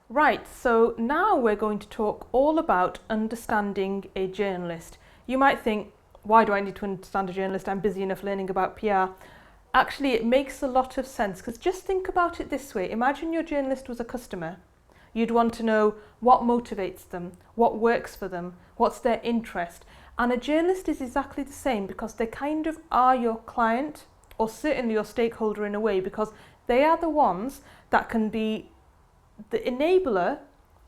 Right, so now we're going to talk all about understanding a journalist. You might think, why do I need to understand a journalist? I'm busy enough learning about PR. Actually, it makes a lot of sense, because just think about it this way. Imagine your journalist was a customer. You'd want to know what motivates them, what works for them, what's their interest. And a journalist is exactly the same, because they kind of are your client, or certainly your stakeholder in a way, because they are the ones that can be the enabler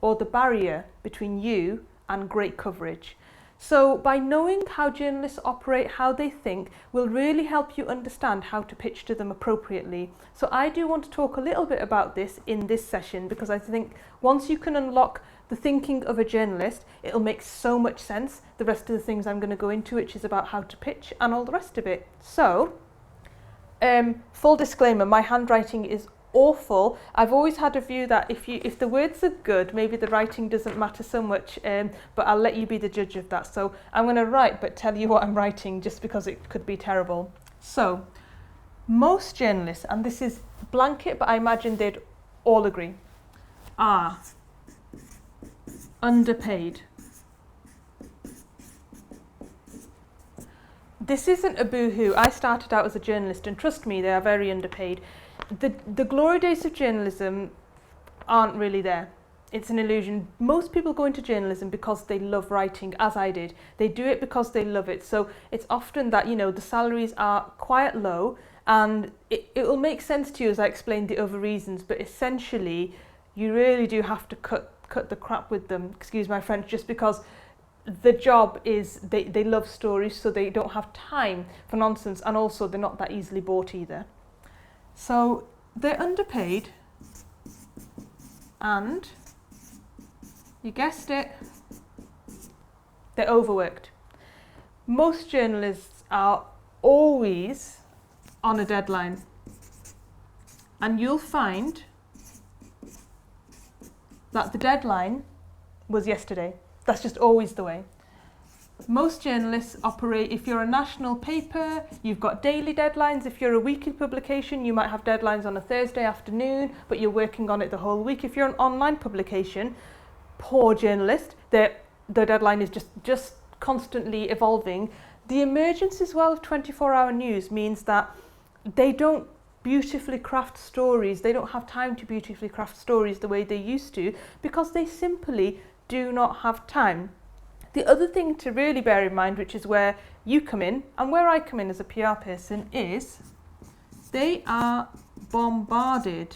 or the barrier between you and great coverage. So by knowing how journalists operate, how they think, will really help you understand how to pitch to them appropriately. So I do want to talk a little bit about this in this session, because I think once you can unlock the thinking of a journalist, it'll make so much sense, the rest of the things I'm going to go into, which is about how to pitch and all the rest of it. So, full disclaimer, my handwriting is awful. I've always had a view that if the words are good, maybe the writing doesn't matter so much, but I'll let you be the judge of that. So I'm going to write but tell you what I'm writing, just because it could be terrible. So most journalists, and this is blanket, but I imagine they'd all agree, are underpaid. This isn't a boo-hoo. I started out as a journalist, and trust me, they are very underpaid. The glory days of journalism aren't really there. It's an illusion. Most people go into journalism because they love writing, as I did. They do it because they love it. So it's often that, the salaries are quite low, and it will make sense to you as I explain the other reasons, but essentially you really do have to cut the crap with them, excuse my French, just because the job is, they love stories, so they don't have time for nonsense, and also they're not that easily bought either. So they're underpaid, and you guessed it, they're overworked. Most journalists are always on a deadline, and you'll find that the deadline was yesterday. That's just always the way. Most journalists operate, if you're a national paper, you've got daily deadlines. If you're a weekly publication, you might have deadlines on a Thursday afternoon, but you're working on it the whole week. If you're an online publication, poor journalist, their deadline is just constantly evolving. The emergence as well of 24-hour news means that they don't beautifully craft stories. They don't have time to beautifully craft stories the way they used to, because they simply do not have time. The other thing to really bear in mind, which is where you come in and where I come in as a PR person, is they are bombarded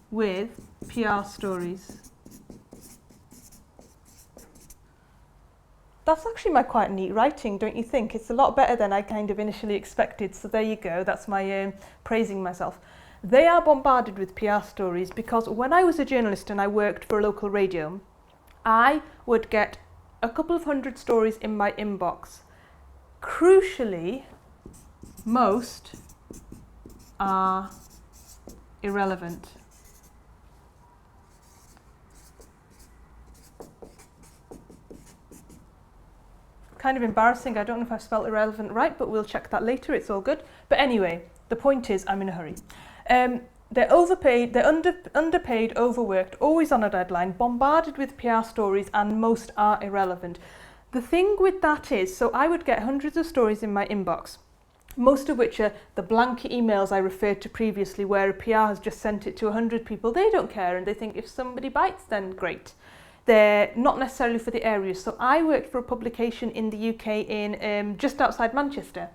with PR stories. That's actually my quite neat writing, don't you think? It's a lot better than I kind of initially expected, so there you go, that's my praising myself. They are bombarded with PR stories because when I was a journalist and I worked for a local radio, I would get a couple of hundred stories in my inbox. Crucially, most are irrelevant. Kind of embarrassing, I don't know if I've spelled irrelevant right, but we'll check that later, it's all good. But anyway, the point is, I'm in a hurry. They're overpaid, they're underpaid, overworked, always on a deadline, bombarded with PR stories, and most are irrelevant. The thing with that is, so I would get hundreds of stories in my inbox, most of which are the blanket emails I referred to previously, where a PR has just sent it to 100 people. They don't care, and they think if somebody bites, then great. They're not necessarily for the area. So I worked for a publication in the UK in just outside Manchester,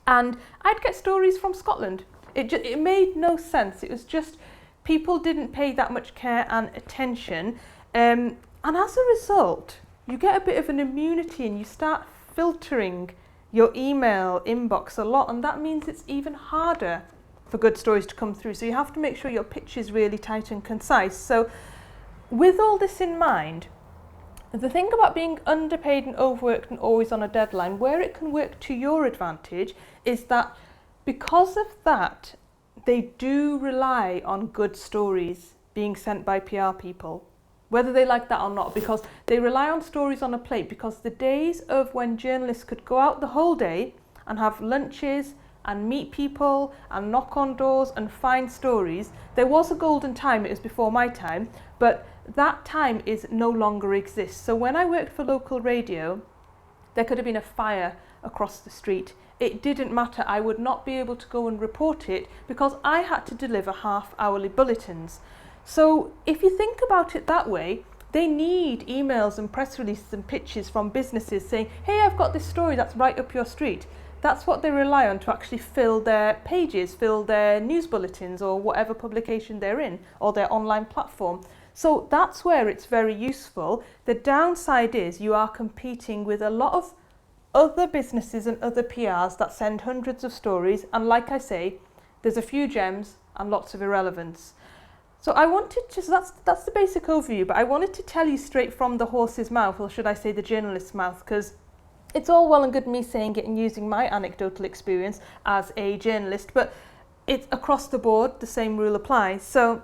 and I'd get stories from Scotland. It made no sense. It was just people didn't pay that much care and attention, and as a result, you get a bit of an immunity and you start filtering your email inbox a lot, and that means it's even harder for good stories to come through. So you have to make sure your pitch is really tight and concise. So with all this in mind, the thing about being underpaid and overworked and always on a deadline, where it can work to your advantage, is that because of that, they do rely on good stories being sent by PR people, whether they like that or not, because they rely on stories on a plate, because the days of when journalists could go out the whole day and have lunches and meet people and knock on doors and find stories. There was a golden time, it was before my time, but that time is no longer exists. So when I worked for local radio, there could have been a fire across the street. It didn't matter. I would not be able to go and report it because I had to deliver half-hourly bulletins. So if you think about it that way, they need emails and press releases and pitches from businesses saying, hey, I've got this story that's right up your street. That's what they rely on to actually fill their pages, fill their news bulletins or whatever publication they're in, or their online platform. So that's where it's very useful. The downside is you are competing with a lot of other businesses and other PRs that send hundreds of stories, and like I say, there's a few gems and lots of irrelevance. So I wanted to, so that's the basic overview, but I wanted to tell you straight from the horse's mouth, or should I say the journalist's mouth, because it's all well and good me saying it and using my anecdotal experience as a journalist, but it's across the board, the same rule applies. So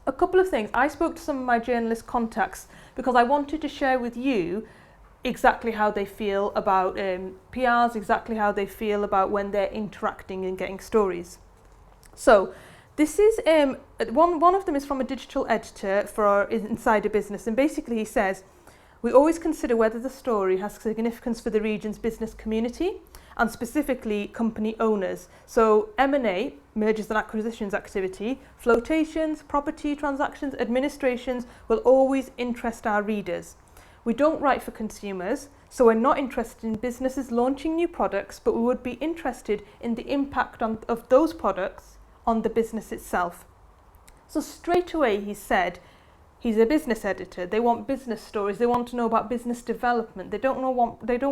a couple of things. I spoke to some of my journalist contacts because I wanted to share with you exactly how they feel about PRs, exactly how they feel about when they're interacting and getting stories. So this is one of them is from a digital editor for our Insider Business, and basically he says, we always consider whether the story has significance for the region's business community and specifically company owners. So M&A, mergers and acquisitions activity, flotations, property transactions, administrations will always interest our readers. We don't write for consumers, so we're not interested in businesses launching new products, but we would be interested in the impact of those products on the business itself. So straight away he said, he's a business editor. They want business stories. They want to know about business development. They don't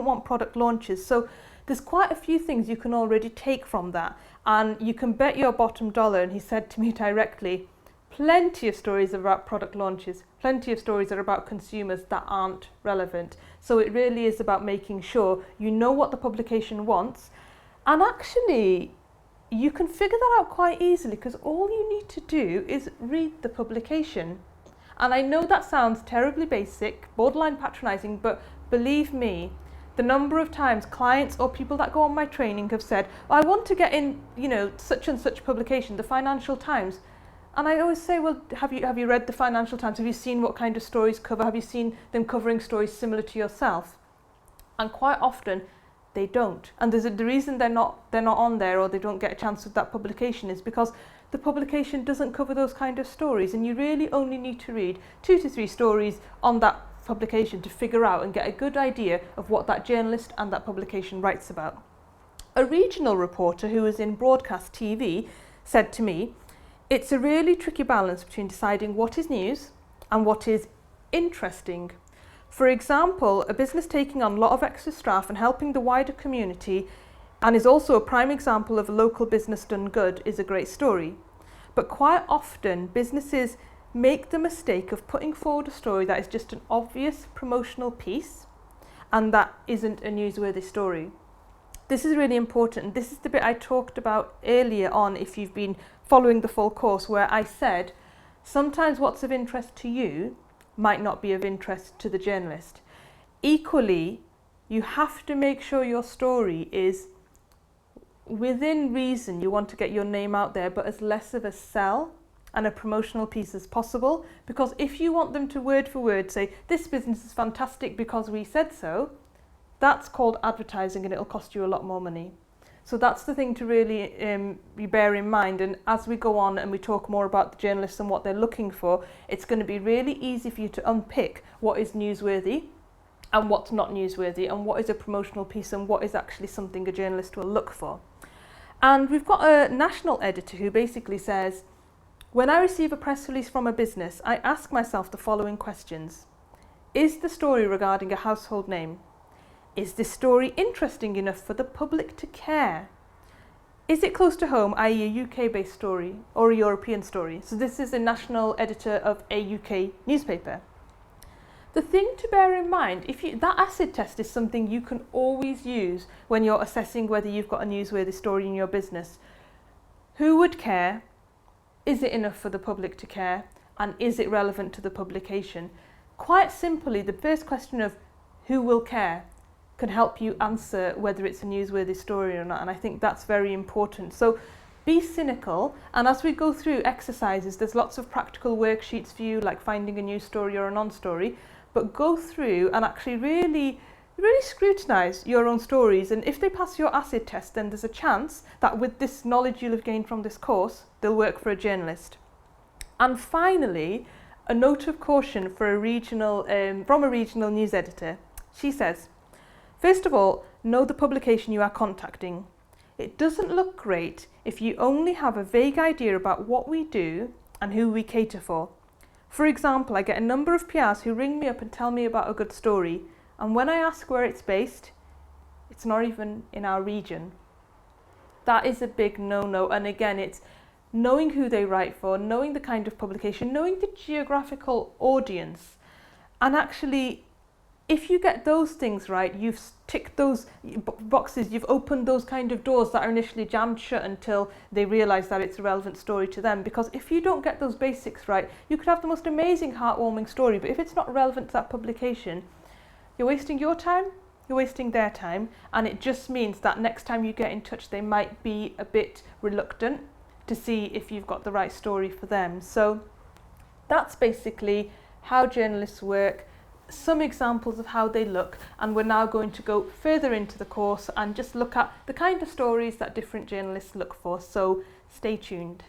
want product launches. So there's quite a few things you can already take from that, and you can bet your bottom dollar. And he said to me directly, plenty of stories about product launches, plenty of stories are about consumers that aren't relevant. So it really is about making sure you know what the publication wants, and actually you can figure that out quite easily because all you need to do is read the publication. And I know that sounds terribly basic, borderline patronizing, but believe me, the number of times clients or people that go on my training have said, oh, I want to get in, such and such publication, the Financial Times. And I always say, well, have you read the Financial Times? Have you seen what kind of stories cover? Have you seen them covering stories similar to yourself? And quite often they don't. And the reason they're not on there, or they don't get a chance with that publication, is because the publication doesn't cover those kind of stories, and you really only need to read 2 to 3 stories on that publication to figure out and get a good idea of what that journalist and that publication writes about. A regional reporter who was in broadcast TV said to me, it's a really tricky balance between deciding what is news and what is interesting. For example, a business taking on a lot of extra staff and helping the wider community, and is also a prime example of a local business done good, is a great story. But quite often businesses make the mistake of putting forward a story that is just an obvious promotional piece and that isn't a newsworthy story. This is really important, and this is the bit I talked about earlier on if you've been following the full course, where I said sometimes what's of interest to you might not be of interest to the journalist. Equally, you have to make sure your story is within reason. You want to get your name out there, but as less of a sell and a promotional piece as possible, because if you want them to word for word say this business is fantastic because we said so, that's called advertising and it'll cost you a lot more money. So that's the thing to really bear in mind, and as we go on and we talk more about the journalists and what they're looking for, it's going to be really easy for you to unpick what is newsworthy and what's not newsworthy, and what is a promotional piece and what is actually something a journalist will look for. And we've got a national editor who basically says, when I receive a press release from a business, I ask myself the following questions. Is the story regarding a household name? Is this story interesting enough for the public to care? Is it close to home, i.e. a UK-based story or a European story? So this is a national editor of a UK newspaper. The thing to bear in mind, that acid test is something you can always use when you're assessing whether you've got a newsworthy story in your business. Who would care? Is it enough for the public to care? And is it relevant to the publication? Quite simply, the first question of who will care can help you answer whether it's a newsworthy story or not, and I think that's very important. So be cynical, and as we go through exercises, there's lots of practical worksheets for you, like finding a news story or a non-story, but go through and actually really scrutinise your own stories, and if they pass your acid test, then there's a chance that with this knowledge you'll have gained from this course, they'll work for a journalist. And finally, a note of caution for from a regional news editor. She says, first of all, know the publication you are contacting. It doesn't look great if you only have a vague idea about what we do and who we cater for. For example, I get a number of PRs who ring me up and tell me about a good story, and when I ask where it's based, it's not even in our region. That is a big no-no, and again, it's knowing who they write for, knowing the kind of publication, knowing the geographical audience, and actually, if you get those things right, you've ticked those boxes, you've opened those kind of doors that are initially jammed shut until they realise that it's a relevant story to them. Because if you don't get those basics right, you could have the most amazing, heartwarming story, but if it's not relevant to that publication, you're wasting your time, you're wasting their time, and it just means that next time you get in touch, they might be a bit reluctant to see if you've got the right story for them. So that's basically how journalists work, some examples of how they look, and we're now going to go further into the course and just look at the kind of stories that different journalists look for. So stay tuned.